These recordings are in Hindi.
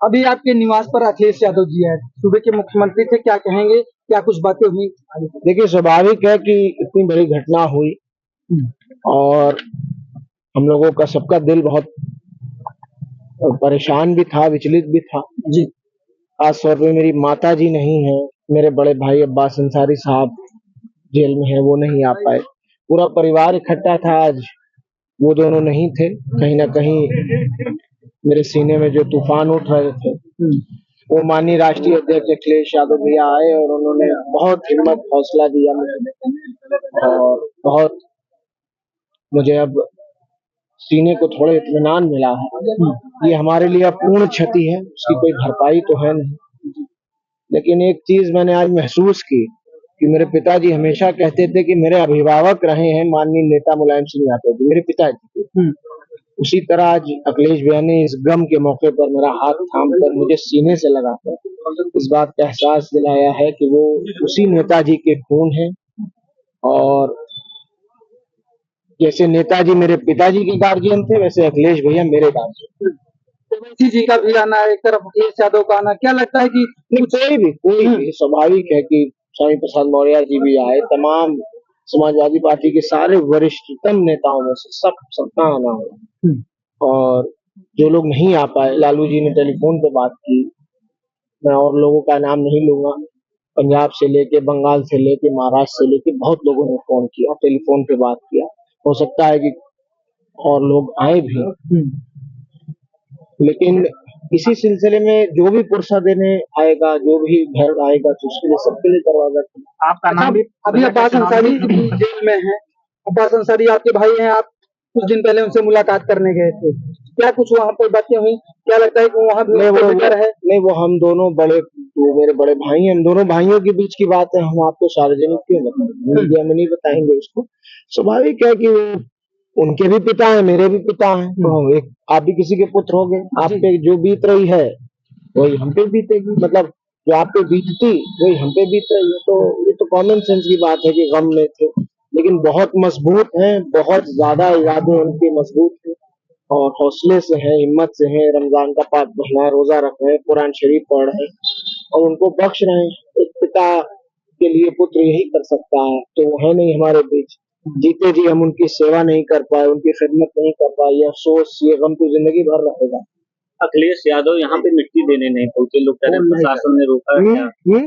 अभी आपके निवास पर अखिलेश यादव जी है, सूबे के मुख्यमंत्री थे, क्या कहेंगे, क्या कुछ बातें हुई? देखिए, स्वाभाविक है कि इतनी बड़ी घटना हुई और हम लोगों का सबका दिल बहुत परेशान भी था, विचलित भी था जी। खास तौर पे मेरी माता जी नहीं है, मेरे बड़े भाई अब्बास अंसारी साहब जेल में है, वो नहीं आ पाए। पूरा परिवार इकट्ठा था आज, वो दोनों नहीं थे। कहीं ना कहीं मेरे सीने में जो तूफान उठ रहे थे, वो माननीय राष्ट्रीय अध्यक्ष अखिलेश यादव भैया आए और उन्होंने बहुत हिम्मत हौसला दिया मुझे और बहुत मुझे अब सीने को थोड़ा इत्मीनान मिला है। ये हमारे लिए अपूर्ण क्षति है, उसकी कोई भरपाई तो है नहीं, लेकिन एक चीज मैंने आज महसूस की कि मेरे पिताजी हमेशा कहते थे कि मेरे अभिभावक रहे हैं माननीय नेता मुलायम सिंह यादव जी, मेरे पिताजी के। उसी तरह आज अखिलेश भैया ने इस गम के मौके पर मेरा हाथ थाम कर मुझे सीने से लगाकर इस बात का एहसास दिलाया है कि वो उसी नेताजी के खून है और जैसे नेताजी मेरे पिताजी के गार्जियन थे, वैसे अखिलेश भैया मेरे गार्जियन। ओवैसी जी का भी आना, एक तरफ अखिलेश यादव का आना, क्या लगता है कि कोई भी स्वाभाविक है कि स्वामी प्रसाद मौर्य जी भी आए, तमाम समाजवादी पार्टी के सारे वरिष्ठतम नेताओं में से सबका आना हो और जो लोग नहीं आ पाए, लालू जी ने टेलीफोन पे बात की, मैं और लोगों का नाम नहीं लूंगा, पंजाब से लेके, बंगाल से लेके, महाराष्ट्र से लेके बहुत लोगों ने फोन किया, टेलीफोन पे बात किया। हो सकता है कि और लोग आए भी, लेकिन इसी सिलसिले में जो भी पुरसा देने आएगा, जो भी घर आएगा, तो उसके लिए सबके लिए दरवाजा खुला। आपका नाम भी अभी अब्बास अंसारी जेल में है। अब्बास अंसारी आपके भाई हैं, आप कुछ दिन पहले उनसे मुलाकात करने गए थे, क्या कुछ वहाँ पर बातें हुई? क्या लगता है कि वहाँ भी नहीं, वो हम दोनों वो मेरे बड़े भाई हैं, हम दोनों भाइयों के बीच की बात है, हम आपको सार्वजनिक क्यों बताएंगे, मीडिया में नहीं बताएंगे उसको। स्वाभाविक है कि उनके भी पिता हैं, मेरे भी पिता हैं, तो एक आप भी किसी के पुत्र हो गए, आप पे जो बीत रही है वही हम पे बीतेगी, मतलब जो आप पे बीतती वही हम पे बीत रही है। तो ये तो कॉमन सेंस की बात है कि गम में थे, लेकिन बहुत मजबूत हैं, बहुत ज्यादा इरादे उनके मजबूत हैं और हौसले से हैं, हिम्मत से हैं, रमजान का पाक पढ़ना है, रोजा रख रहे हैं, कुरान शरीफ पढ़ रहे हैं और उनको बख्श रहे हैं। एक पिता के लिए पुत्र यही कर सकता है, तो वो है नहीं हमारे बीच। जीते जी हम उनकी सेवा नहीं कर पाए, उनकी खिदमत नहीं कर पाए, ये अफसोस, ये गम तो जिंदगी भर रहेगा। अखिलेश यादव यहाँ पे मिट्टी देने नहीं पहुंचे, लोग कह रहे हैं प्रशासन ने रोका है।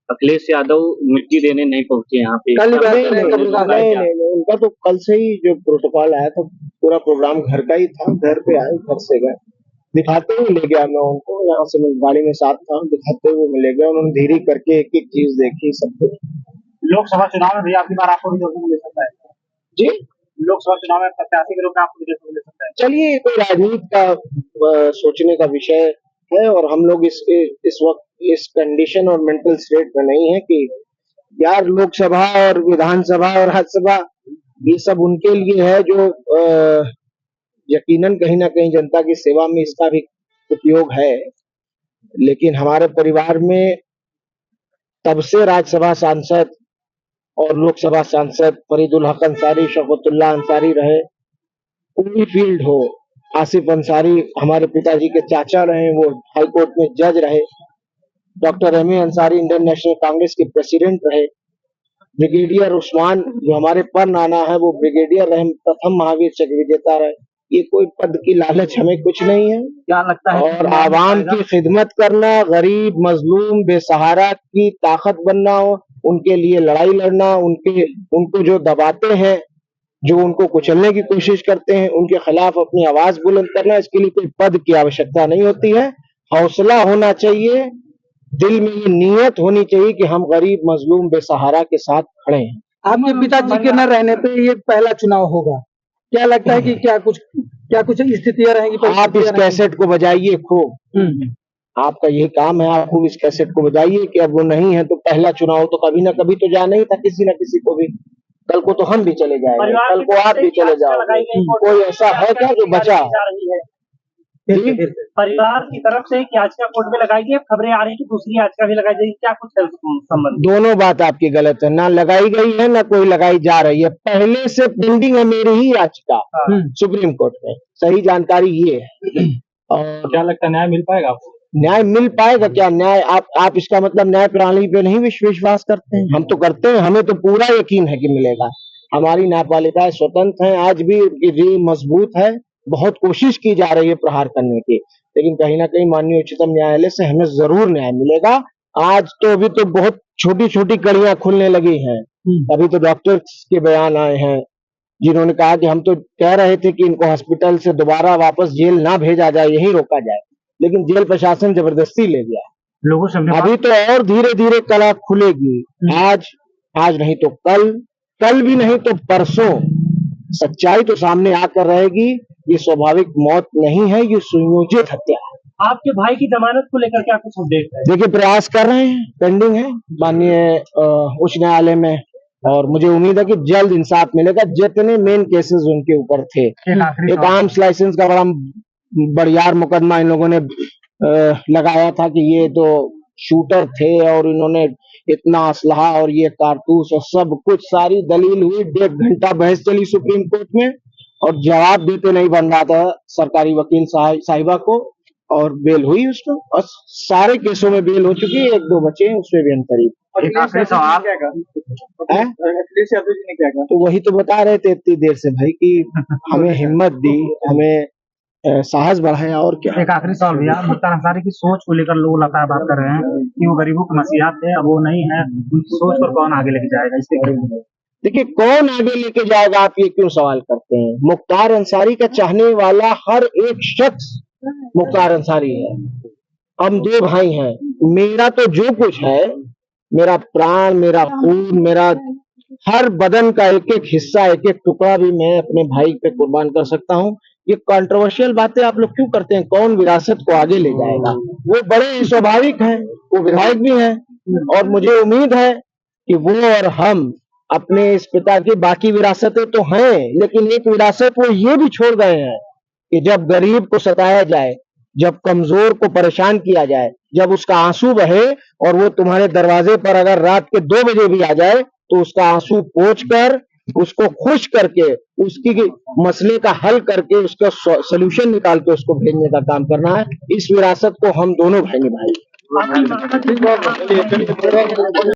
अखिलेश यादव मिट्टी देने नहीं पहुंचे यहाँ पे। नहीं, उनका तो कल से ही जो प्रोटोकॉल आया था, पूरा प्रोग्राम घर का ही था, घर पे आए, घर से गए, दिखाते हुए ले गया मैं उनको, यहाँ से मैं गाड़ी में साथ था, दिखाते हुए मैं ले गया, उन्होंने धीरे करके एक एक चीज देखी, सब कुछ। लोकसभा चुनाव में भी आपकी बार आपको भी देखने को मिल सकता है जी, लोकसभा चुनाव में प्रत्याशी के रूप में आपको भी देखने को मिल सकता है। चलिए, कोई राजनीति का सोचने का विषय है और हम लोग इस वक्त इस कंडीशन और मेंटल स्टेट में नहीं है कि यार लोकसभा और विधानसभा और राज्यसभा ये सब उनके लिए है जो यकीनन कहीं ना कहीं जनता की सेवा में इसका भी उपयोग है, लेकिन हमारे परिवार में तब से राज्यसभा सांसद और लोकसभा सांसद फरीदुल हक अंसारी, शौकतुल्लाह अंसारी रहे, पूरी फील्ड हो, आसिफ अंसारी हमारे पिताजी के चाचा रहे, वो हाई कोर्ट में जज रहे, doctor M A Ansari Indian National Congress के प्रेसिडेंट रहे, ब्रिगेडियर उस्मान जो हमारे पर नाना है वो ब्रिगेडियर रहे, प्रथम महावीर चक्र विजेता रहे। ये कोई पद की लालच हमें कुछ नहीं है, क्या लगता है, और आवाम की खिदमत करना, गरीब मजलूम बेसहारा की ताकत बनना, उनके लिए लड़ाई लड़ना, उनको जो दबाते हैं, जो उनको कुचलने की कोशिश करते हैं, उनके खिलाफ अपनी आवाज बुलंद करना, इसके लिए कोई पद की आवश्यकता नहीं होती है। हौसला होना चाहिए, दिल में ये नीयत होनी चाहिए कि हम गरीब मजलूम बेसहारा के साथ खड़े हैं। आपके पिताजी के न रहने पे ये पहला चुनाव होगा, क्या लगता है कि क्या कुछ स्थितियां रहेंगी? आप इस कैसेट को बजाइए खूब, आपका यही काम है, आप खूब इस कैसेट को बजाइए कि अब वो नहीं है तो पहला चुनाव तो कभी ना कभी तो जाना ही था किसी न किसी को भी। कल को तो हम भी चले जाएंगे, कल को आप भी चले जाओगे, कोई ऐसा है क्या जो बचा? परिवार की तरफ से याचिका कोर्ट में लगाई गई, खबरें आ रही है कि दूसरी याचिका भी लगाई जाएगी, क्या कुछ है संबंध? दोनों बात आपकी गलत है, ना लगाई गई है ना कोई लगाई जा रही है, पहले से पेंडिंग है मेरी ही याचिका सुप्रीम कोर्ट में, सही जानकारी ये है। और क्या लगता है न्याय मिल पाएगा आपको? न्याय मिल पाएगा क्या? न्याय आप इसका मतलब न्याय प्रणाली पे नहीं विश्वास करते हैं? हम तो करते हैं, हमें तो पूरा यकीन है कि मिलेगा। हमारी न्यायपालिकाएं स्वतंत्र हैं, आज भी उनकी रीढ़ मजबूत है। बहुत कोशिश की जा रही है प्रहार करने की, लेकिन कहीं ना कहीं माननीय उच्चतम न्यायालय से हमें जरूर न्याय मिलेगा। आज तो अभी तो बहुत छोटी छोटी कड़ियां खुलने लगी हैं। अभी तो डॉक्टर्स के बयान आए हैं जिन्होंने कहा कि हम तो कह रहे थे कि इनको हॉस्पिटल से दोबारा वापस जेल ना भेजा जाए, यही रोका जाए, लेकिन जेल प्रशासन जबरदस्ती ले गया। लोगों से अभी तो और धीरे धीरे कला खुलेगी। आज नहीं तो कल भी नहीं तो परसों सच्चाई तो सामने आकर रहेगी। ये स्वाभाविक मौत नहीं है, ये सुनियोजित हत्या है। आपके भाई की जमानत को लेकर क्या कुछ अपडेट है? देखिए, प्रयास कर रहे हैं, पेंडिंग है माननीय उच्च न्यायालय में, और मुझे उम्मीद है कि जल्द इंसाफ मिलेगा। जितने मेन केसेस उनके ऊपर थे, एक आर्म्स लाइसेंस का बड़ा बड़ियार मुकदमा इन लोगों ने लगाया था कि ये तो शूटर थे और इन्होंने इतना असलहा और ये कारतूस और सब कुछ, सारी दलील हुई, 1.5 घंटा बहस चली सुप्रीम कोर्ट में और जवाब देते नहीं बन रहा था सरकारी वकील साहिबा को, और बेल हुई उसको, और सारे केसों में बेल हो चुकी है। 1-2 बचे हैं, उसमें भी अंतरिम। तो वही तो बता रहे थे इतनी देर से भाई कि हमें हिम्मत दी, हमें साहस बढ़ाया, और क्या। एक आखिरी सवाल भैया, मुख्तार अंसारी की सोच को लेकर लोग लगातार बात कर रहे हैं कि वो गरीबों की मसीहा थे, अब वो नहीं है, उनकी सोच पर कौन आगे लेके जाएगा? इससे देखिए, कौन आगे लेके जाएगा, आप ये क्यों सवाल करते हैं? मुख्तार अंसारी का चाहने वाला हर एक शख्स मुख्तार अंसारी है। हम 2 भाई हैं, मेरा तो जो कुछ है, मेरा प्राण, मेरा खून, मेरा हर बदन का एक एक हिस्सा, एक एक टुकड़ा भी मैं अपने भाई पे कुर्बान कर सकता हूँ। ये कंट्रोवर्शियल बातें आप लोग क्यों करते हैं? कौन विरासत को आगे ले जाएगा? वो बड़े स्वाभाविक हैं, वो विधायक भी हैं, और मुझे उम्मीद है कि वो और हम अपने इस पिता की बाकी विरासतें तो हैं, लेकिन एक विरासत वो ये भी छोड़ गए हैं कि जब गरीब को सताया जाए, जब कमजोर को परेशान किया जाए, जब उसका आंसू बहे और वो तुम्हारे दरवाजे पर अगर रात के 2 बजे भी आ जाए तो उसका आंसू पोंछ कर, उसको खुश करके, उसकी मसले का हल करके, उसका सोल्यूशन निकाल के उसको भेजने का काम करना है। इस विरासत को हम दोनों भाई निभाएंगे।